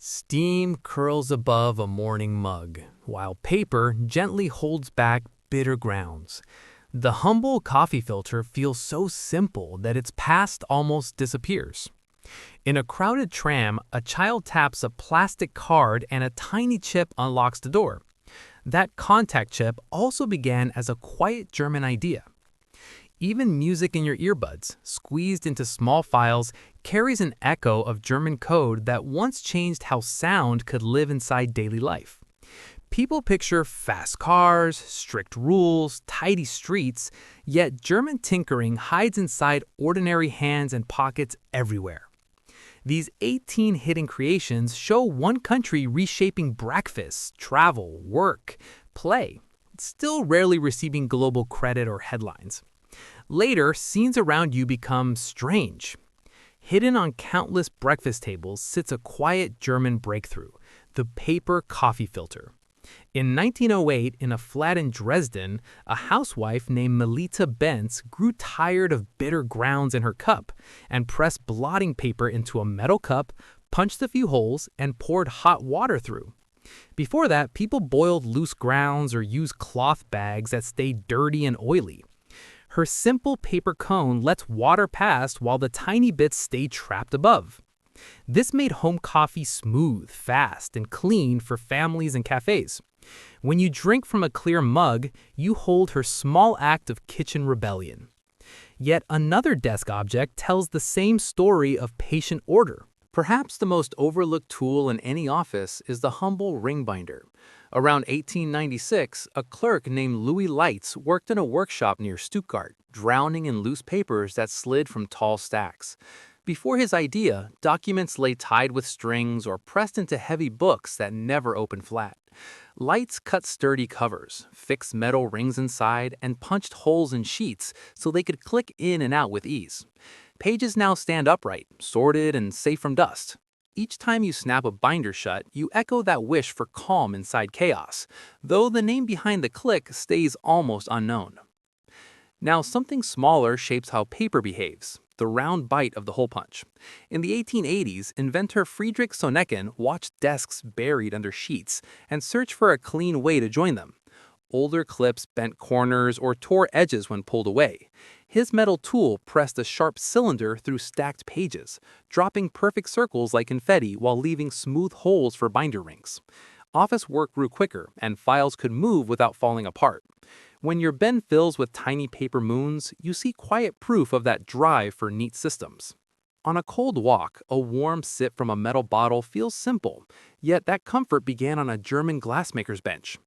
Steam curls above a morning mug, while paper gently holds back bitter grounds. The humble coffee filter feels so simple that its past almost disappears. In a crowded tram, a child taps a plastic card and a tiny chip unlocks the door. That contact chip also began as a quiet German idea. Even music in your earbuds, squeezed into small files, carries an echo of German code that once changed how sound could live inside daily life. People picture fast cars, strict rules, tidy streets, yet German tinkering hides inside ordinary hands and pockets everywhere. These 18 hidden creations show one country reshaping breakfast, travel, work, play, still rarely receiving global credit or headlines. Later, scenes around you become strange. Hidden on countless breakfast tables sits a quiet German breakthrough, the paper coffee filter. In 1908, in a flat in Dresden, a housewife named Melita Benz grew tired of bitter grounds in her cup and pressed blotting paper into a metal cup, punched a few holes, and poured hot water through. Before that, people boiled loose grounds or used cloth bags that stayed dirty and oily. Her simple paper cone lets water pass while the tiny bits stay trapped above. This made home coffee smooth, fast, and clean for families and cafes. When you drink from a clear mug, you hold her small act of kitchen rebellion. Yet another desk object tells the same story of patient order. Perhaps the most overlooked tool in any office is the humble ring binder. Around 1896, a clerk named Louis Leitz worked in a workshop near Stuttgart, drowning in loose papers that slid from tall stacks. Before his idea, documents lay tied with strings or pressed into heavy books that never opened flat. Leitz cut sturdy covers, fixed metal rings inside, and punched holes in sheets so they could click in and out with ease. Pages now stand upright, sorted, and safe from dust. Each time you snap a binder shut, you echo that wish for calm inside chaos, though the name behind the click stays almost unknown. Now, something smaller shapes how paper behaves, the round bite of the hole punch. In the 1880s, inventor Friedrich Sonecken watched desks buried under sheets and searched for a clean way to join them. Older clips bent corners or tore edges when pulled away. His metal tool pressed a sharp cylinder through stacked pages, dropping perfect circles like confetti while leaving smooth holes for binder rings. Office work grew quicker, and files could move without falling apart. When your bin fills with tiny paper moons, you see quiet proof of that drive for neat systems. On a cold walk, a warm sip from a metal bottle feels simple, yet that comfort began on a German glassmaker's bench.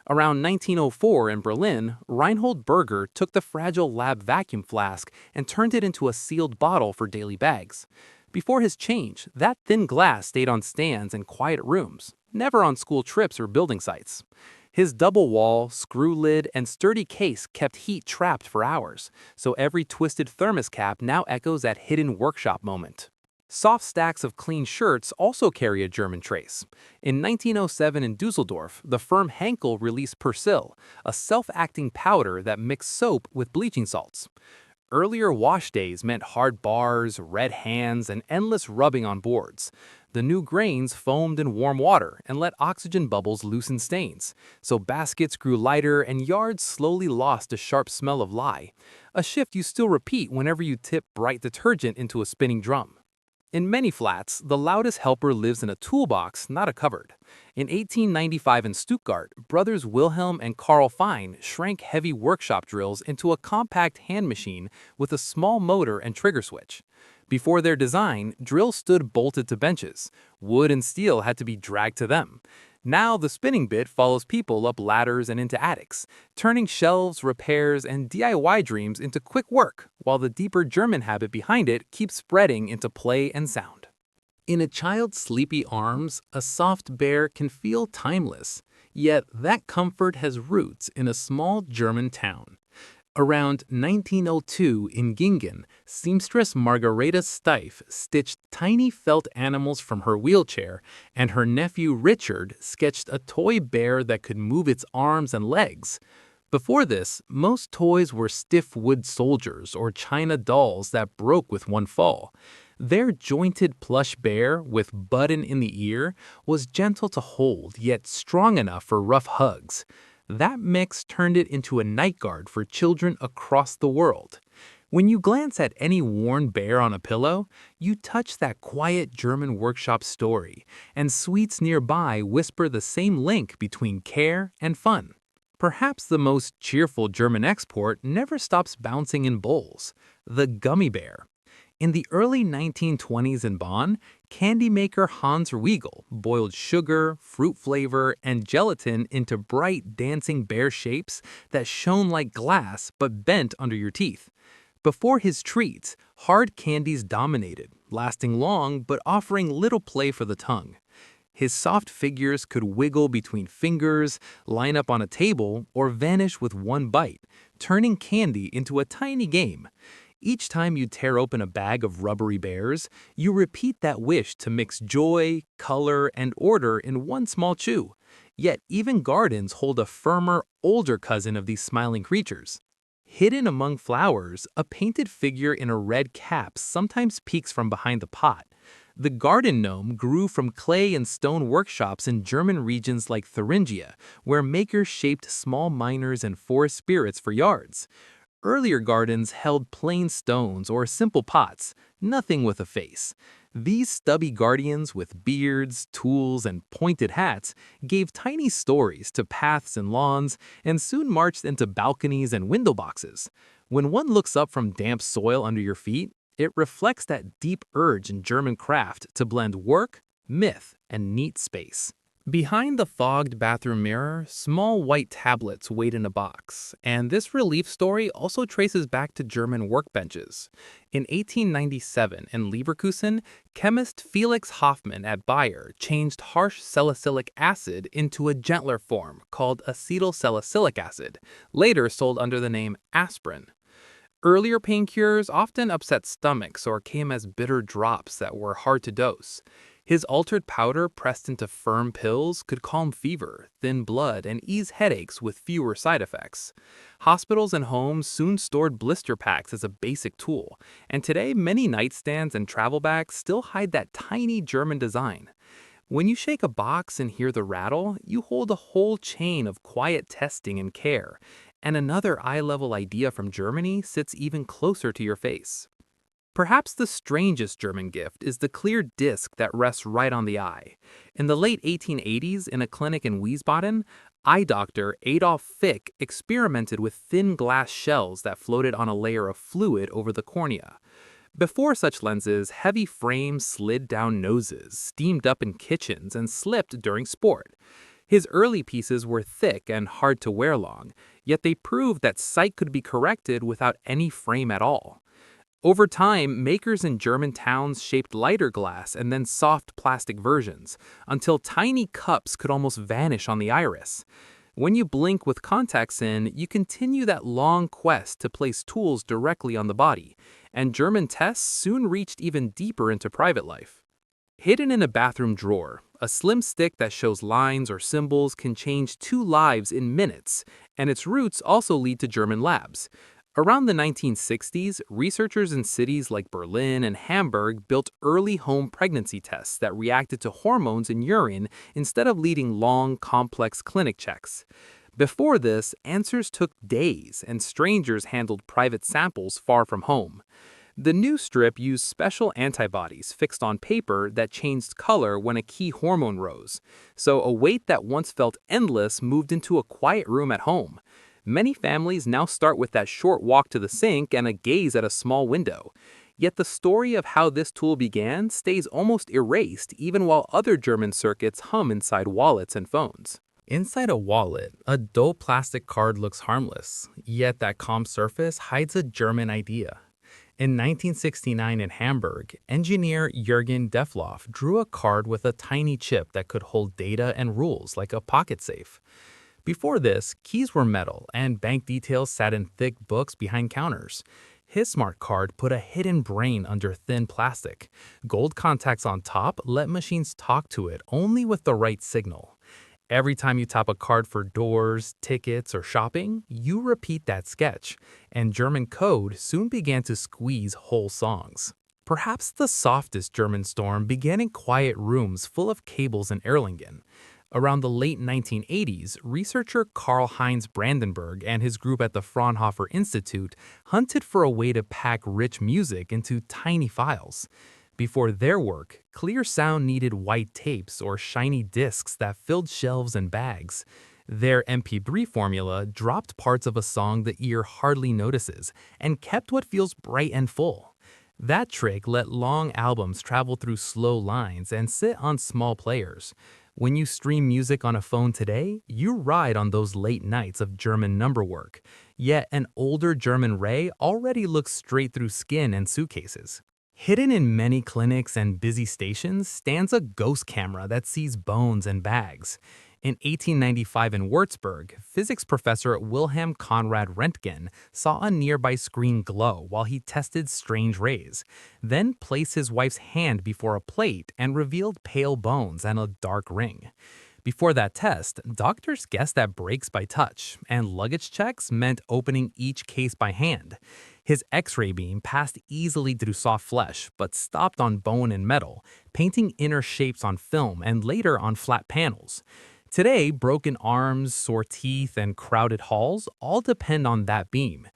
Around 1904 in Berlin, Reinhold Berger took the fragile lab vacuum flask and turned it into a sealed bottle for daily bags. Before his change, that thin glass stayed on stands in quiet rooms, never on school trips or building sites. His double wall, screw lid, and sturdy case kept heat trapped for hours, so every twisted thermos cap now echoes that hidden workshop moment. Soft stacks of clean shirts also carry a German trace. In 1907 in Dusseldorf, the firm Henkel released Persil, a self-acting powder that mixed soap with bleaching salts. Earlier wash days meant hard bars, red hands, and endless rubbing on boards. The new grains foamed in warm water and let oxygen bubbles loosen stains, so baskets grew lighter and yards slowly lost the sharp smell of lye, a shift you still repeat whenever you tip bright detergent into a spinning drum. In many flats, the loudest helper lives in a toolbox, not a cupboard. In 1895 in Stuttgart, brothers Wilhelm and Karl Fein shrank heavy workshop drills into a compact hand machine with a small motor and trigger switch. Before their design, drills stood bolted to benches. Wood and steel had to be dragged to them. Now the spinning bit follows people up ladders and into attics, turning shelves, repairs, and DIY dreams into quick work, while the deeper German habit behind it keeps spreading into play and sound. In a child's sleepy arms, a soft bear can feel timeless, yet that comfort has roots in a small German town. Around 1902 in Gingen, seamstress Margareta Steiff stitched tiny felt animals from her wheelchair, and her nephew Richard sketched a toy bear that could move its arms and legs. Before this, most toys were stiff wood soldiers or china dolls that broke with one fall. Their jointed plush bear with button in the ear was gentle to hold yet strong enough for rough hugs. That mix turned it into a night guard for children across the world. When you glance at any worn bear on a pillow, you touch that quiet German workshop story, and sweets nearby whisper the same link between care and fun. Perhaps the most cheerful German export never stops bouncing in bowls: the gummy bear. In the early 1920s in Bonn, candy maker Hans Riegel boiled sugar, fruit flavor, and gelatin into bright, dancing bear shapes that shone like glass but bent under your teeth. Before his treats, hard candies dominated, lasting long but offering little play for the tongue. His soft figures could wiggle between fingers, line up on a table, or vanish with one bite, turning candy into a tiny game. Each time you tear open a bag of rubbery bears, you repeat that wish to mix joy, color, and order in one small chew. Yet even gardens hold a firmer, older cousin of these smiling creatures. Hidden among flowers, a painted figure in a red cap sometimes peeks from behind the pot. The garden gnome grew from clay and stone workshops in German regions like Thuringia, where makers shaped small miners and forest spirits for yards. Earlier gardens held plain stones or simple pots, nothing with a face. These stubby guardians with beards, tools, and pointed hats gave tiny stories to paths and lawns and soon marched into balconies and window boxes. When one looks up from damp soil under your feet, it reflects that deep urge in German craft to blend work, myth, and neat space. Behind the fogged bathroom mirror, small white tablets wait in a box, and this relief story also traces back to German workbenches. In 1897, in Leverkusen, chemist Felix Hoffmann at Bayer changed harsh salicylic acid into a gentler form called acetylsalicylic acid, later sold under the name aspirin. Earlier pain cures often upset stomachs or came as bitter drops that were hard to dose. His altered powder pressed into firm pills could calm fever, thin blood, and ease headaches with fewer side effects. Hospitals and homes soon stored blister packs as a basic tool, and today many nightstands and travel bags still hide that tiny German design. When you shake a box and hear the rattle, you hold a whole chain of quiet testing and care, and another eye-level idea from Germany sits even closer to your face. Perhaps the strangest German gift is the clear disc that rests right on the eye. In the late 1880s, in a clinic in Wiesbaden, eye doctor Adolf Fick experimented with thin glass shells that floated on a layer of fluid over the cornea. Before such lenses, heavy frames slid down noses, steamed up in kitchens, and slipped during sport. His early pieces were thick and hard to wear long, yet they proved that sight could be corrected without any frame at all. Over time, makers in German towns shaped lighter glass and then soft plastic versions, until tiny cups could almost vanish on the iris. When you blink with contacts in, you continue that long quest to place tools directly on the body, and German tests soon reached even deeper into private life. Hidden in a bathroom drawer, a slim stick that shows lines or symbols can change two lives in minutes, and its roots also lead to German labs. Around the 1960s, researchers in cities like Berlin and Hamburg built early home pregnancy tests that reacted to hormones in urine instead of leading long, complex clinic checks. Before this, answers took days, and strangers handled private samples far from home. The new strip used special antibodies fixed on paper that changed color when a key hormone rose, so a wait that once felt endless moved into a quiet room at home. Many families now start with that short walk to the sink and a gaze at a small window. Yet the story of how this tool began stays almost erased even while other German circuits hum inside wallets and phones. Inside a wallet, a dull plastic card looks harmless, yet that calm surface hides a German idea. In 1969 in Hamburg, engineer Jürgen Defloff drew a card with a tiny chip that could hold data and rules like a pocket safe. Before this, keys were metal and bank details sat in thick books behind counters. His smart card put a hidden brain under thin plastic. Gold contacts on top let machines talk to it only with the right signal. Every time you tap a card for doors, tickets, or shopping, you repeat that sketch, and German code soon began to squeeze whole songs. Perhaps the softest German storm began in quiet rooms full of cables in Erlangen. Around the late 1980s, researcher Karl-Heinz Brandenburg and his group at the Fraunhofer Institute hunted for a way to pack rich music into tiny files. Before their work, clear sound needed white tapes or shiny discs that filled shelves and bags. Their MP3 formula dropped parts of a song the ear hardly notices and kept what feels bright and full. That trick let long albums travel through slow lines and sit on small players. When you stream music on a phone today, you ride on those late nights of German number work. Yet an older German ray already looks straight through skin and suitcases. Hidden in many clinics and busy stations stands a ghost camera that sees bones and bags. In 1895 in Würzburg, physics professor Wilhelm Conrad Röntgen saw a nearby screen glow while he tested strange rays, then placed his wife's hand before a plate and revealed pale bones and a dark ring. Before that test, doctors guessed that breaks by touch, and luggage checks meant opening each case by hand. His X-ray beam passed easily through soft flesh, but stopped on bone and metal, painting inner shapes on film and later on flat panels. Today, broken arms, sore teeth, and crowded halls all depend on that beam.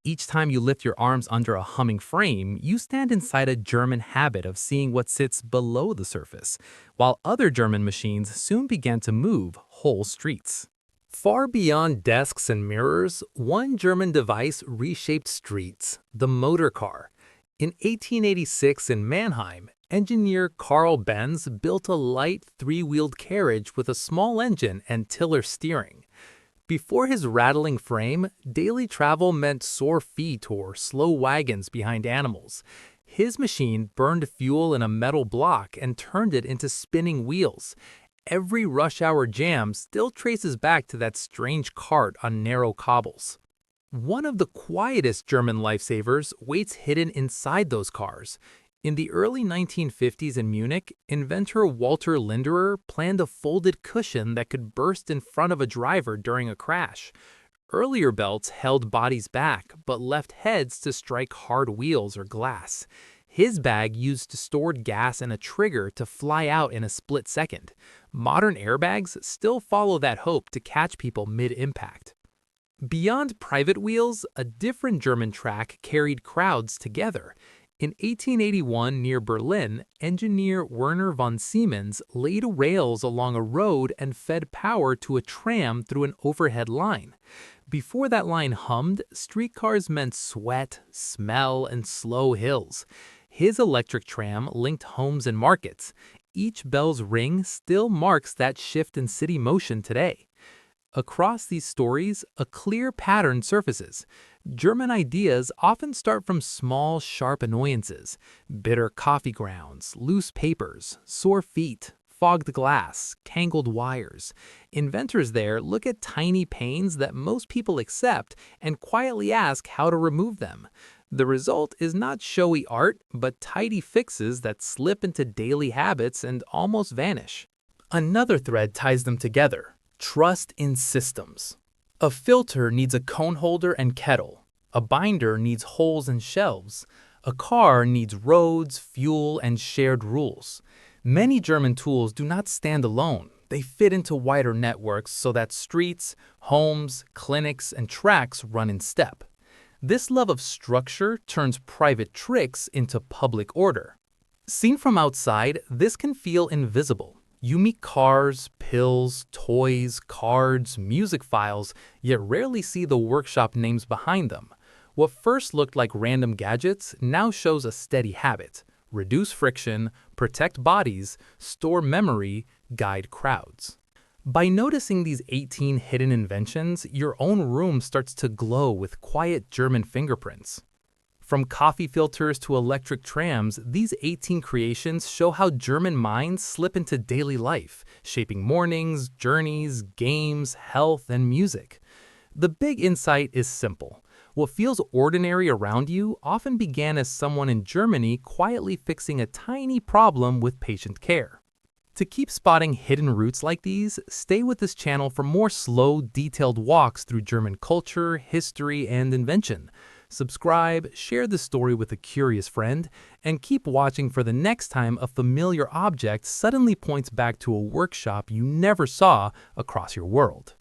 Each time you lift your arms under a humming frame, you stand inside a German habit of seeing what sits below the surface, while other German machines soon began to move whole streets. Far beyond desks and mirrors, one German device reshaped streets: the motor car. In 1886 in Mannheim, engineer Carl Benz built a light three-wheeled carriage with a small engine and tiller steering. Before his rattling frame, daily travel meant sore feet or slow wagons behind animals. His machine burned fuel in a metal block and turned it into spinning wheels. Every rush-hour jam still traces back to that strange cart on narrow cobbles. One of the quietest German lifesavers waits hidden inside those cars. In the early 1950s in Munich, inventor Walter Linderer planned a folded cushion that could burst in front of a driver during a crash. Earlier belts held bodies back, but left heads to strike hard wheels or glass. His bag used stored gas and a trigger to fly out in a split second. Modern airbags still follow that hope to catch people mid-impact. Beyond private wheels, a different German track carried crowds together. In 1881 near Berlin, engineer Werner von Siemens laid rails along a road and fed power to a tram through an overhead line. Before that line hummed, streetcars meant sweat, smell, and slow hills. His electric tram linked homes and markets. Each bell's ring still marks that shift in city motion today. Across these stories, a clear pattern surfaces. German ideas often start from small, sharp annoyances: bitter coffee grounds, loose papers, sore feet, fogged glass, tangled wires. Inventors there look at tiny pains that most people accept and quietly ask how to remove them. The result is not showy art, but tidy fixes that slip into daily habits and almost vanish. Another thread ties them together: trust in systems. A filter needs a cone holder and kettle. A binder needs holes and shelves. A car needs roads, fuel, and shared rules. Many German tools do not stand alone. They fit into wider networks so that streets, homes, clinics, and tracks run in step. This love of structure turns private tricks into public order. Seen from outside, this can feel invisible. You meet cars, pills, toys, cards, music files, yet rarely see the workshop names behind them. What first looked like random gadgets now shows a steady habit: reduce friction, protect bodies, store memory, guide crowds. By noticing these 18 hidden inventions, your own room starts to glow with quiet German fingerprints. From coffee filters to electric trams, these 18 creations show how German minds slip into daily life, shaping mornings, journeys, games, health, and music. The big insight is simple. What feels ordinary around you often began as someone in Germany quietly fixing a tiny problem with patient care. To keep spotting hidden roots like these, stay with this channel for more slow, detailed walks through German culture, history, and invention. Subscribe, share the story with a curious friend, and keep watching for the next time a familiar object suddenly points back to a workshop you never saw across your world.